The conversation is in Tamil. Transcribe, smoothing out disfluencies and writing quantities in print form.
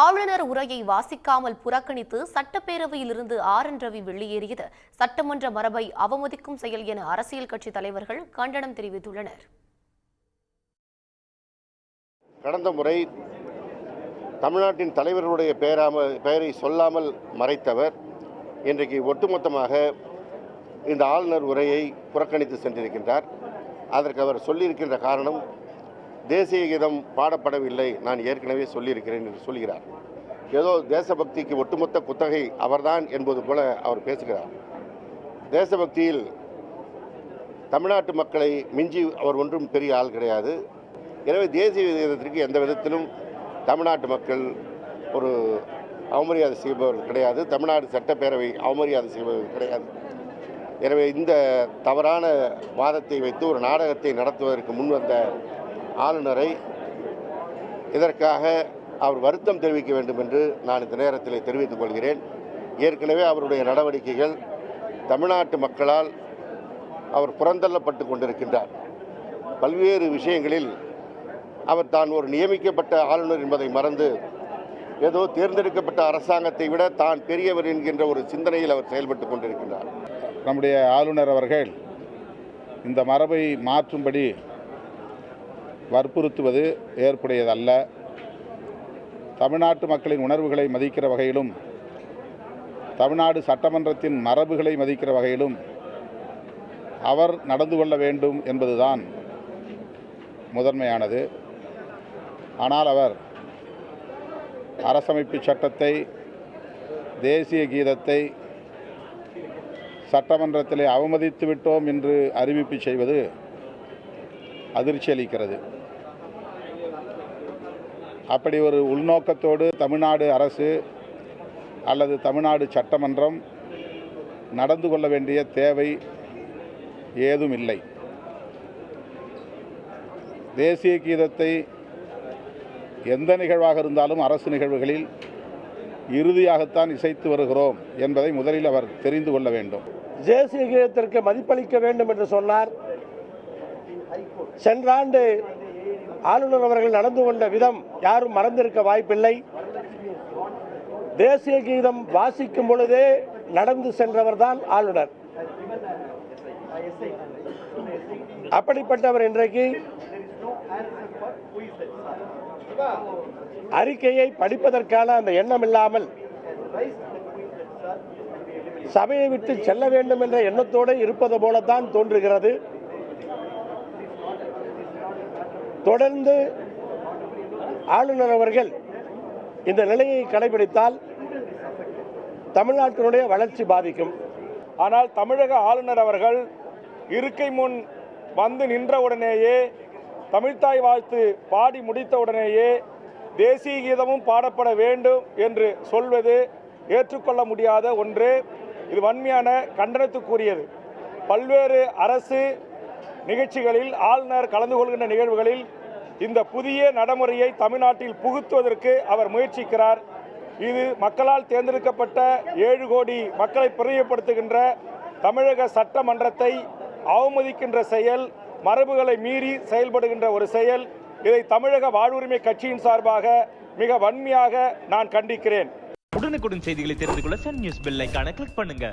ஆளுநர் உரையை வாசிக்காமல் புறக்கணித்து சட்டப்பேரவையில் இருந்து ஆர்.என். ரவி வெளியேறியது சட்டமன்ற மரபை அவமதிக்கும் செயல் என அரசியல் கட்சி தலைவர்கள் கண்டனம் தெரிவித்துள்ளனர். கடந்த முறை தமிழ்நாட்டின் தலைவர்களுடைய பெயரை சொல்லாமல் மறைத்தவர் இன்றைக்கு ஒட்டுமொத்தமாக இந்த ஆளுநர் உரையை புறக்கணித்து சென்றிருக்கின்றார். அதற்கு அவர் சொல்லியிருக்கின்ற காரணம், தேசிய கீதம் பாடப்படவில்லை, நான் ஏற்கனவே சொல்லியிருக்கிறேன் என்று சொல்கிறார். ஏதோ தேசபக்திக்கு ஒட்டுமொத்த குத்தகை அவர்தான் என்பது போல அவர் பேசுகிறார். தேசபக்தியில் தமிழ்நாட்டு மக்களை மிஞ்சி அவர் ஒன்றும் பெரிய ஆள் கிடையாது. எனவே தேசிய கீதத்திற்கு எந்த விதத்திலும் தமிழ்நாட்டு மக்கள் ஒரு அவமரியாதை செய்பவர்கள் கிடையாது. தமிழ்நாடு சட்டப்பேரவை அவமரியாதை செய்பவர்கள் கிடையாது. எனவே இந்த தவறான வாதத்தை வைத்து ஒரு நாடகத்தை நடத்துவதற்கு முன்வந்த ஆளுநரை இதற்காக அவர் வருத்தம் தெரிவிக்க வேண்டும் என்று நான் இந்த நேரத்தில் தெரிவித்துக் கொள்கிறேன். ஏற்கனவே அவருடைய நடவடிக்கைகள் தமிழ்நாட்டு மக்களால் அவர் புறந்தள்ளப்பட்டு கொண்டிருக்கின்றார். பல்வேறு விஷயங்களில் அவர் தான் ஒரு நியமிக்கப்பட்ட ஆளுநர் என்பதை மறந்து ஏதோ தேர்ந்தெடுக்கப்பட்ட அரசாங்கத்தை விட தான் பெரியவர் என்கின்ற ஒரு சிந்தனையில் அவர் செயல்பட்டு கொண்டிருக்கின்றார். நம்முடைய ஆளுநர் அவர்கள் இந்த மரபை மாற்றும்படி வற்புறுத்துவது ஏற்புடையதல்ல. தமிழ்நாட்டு மக்களின் உணர்வுகளை மதிக்கிற வகையிலும் தமிழ்நாடு சட்டமன்றத்தின் மரபுகளை மதிக்கிற வகையிலும் அவர் நடந்து கொள்ள வேண்டும் என்பதுதான் முதன்மையானது. ஆனால் அவர் அரசமைப்பு சட்டத்தை, தேசிய கீதத்தை சட்டமன்றத்திலே அவமதித்து விட்டோம் என்று அறிவிப்பு செய்வது அதிர்ச்சி அளிக்கிறது. அப்படி ஒரு உள்நோக்கத்தோடு தமிழ்நாடு அரசு அல்லது தமிழ்நாடு சட்டமன்றம் நடந்து கொள்ள வேண்டிய தேவை ஏதும் இல்லை. தேசிய கீதத்தை எந்த நிகழ்வாக இருந்தாலும் அரசு நிகழ்வுகளில் இறுதியாகத்தான் இசைத்து வருகிறோம் என்பதை முதலில் அவர் தெரிந்து கொள்ள வேண்டும். தேசிய கீதத்திற்கு மதிப்பளிக்க வேண்டும் என்று சொன்னார். சென்ற ஆண்டு ஆளுநர் அவர்கள் நடந்து கொண்ட விதம் யாரும் மறந்திருக்க வாய்ப்பில்லை. தேசிய கீதம் வாசிக்கும் பொழுதே நடந்து சென்றவர் தான் ஆளுநர். அப்படிப்பட்டவர் இன்றைக்கு அறிக்கையை படிப்பதற்கான அந்த எண்ணம் இல்லாமல் சபையை விட்டு செல்ல வேண்டும் என்ற எண்ணத்தோடு இருப்பது போலத்தான் தோன்றுகிறது. தொடர்ந்து ஆளுநர் அவர்கள் இந்த நிலையை கடைபிடித்தால் தமிழ்நாட்டினுடைய வளர்ச்சி பாதிக்கும். ஆனால் தமிழக ஆளுநர் அவர்கள் இருக்கை முன் வந்து நின்றவுடனேயே, தமிழ்த்தாய் வாழ்த்து பாடி முடித்தவுடனேயே தேசிய கீதமும் பாடப்பட வேண்டும் என்று சொல்வது ஏற்றுக்கொள்ள முடியாத ஒன்று. இது வன்மையான கண்டனத்துக்குரியது. பல்வேறு அரசு நிகழ்ச்சிகளில் ஆளுநர் கலந்து கொள்கின்ற நிகழ்வுகளில் இந்த புதிய நடைமுறையை தமிழ்நாட்டில் புகுத்துவதற்கு அவர் முயற்சிக்கிறார். இது மக்களால் தேர்ந்தெடுக்கப்பட்ட 7 கோடி மக்களை பிரதிநிதித்துவப்படுத்துகின்ற தமிழக சட்டமன்றத்தை அவமதிக்கின்ற செயல், மரபுகளை மீறி செயல்படுகின்ற ஒரு செயல். இதை தமிழக வாழ்வுரிமை கட்சியின் சார்பாக மிக வன்மையாக நான் கண்டிக்கிறேன். உடனுக்குடன் செய்திகளை தெரிந்து கொள்ள சன் நியூஸ் பெல் ஐகானை கிளிக் பண்ணுங்க.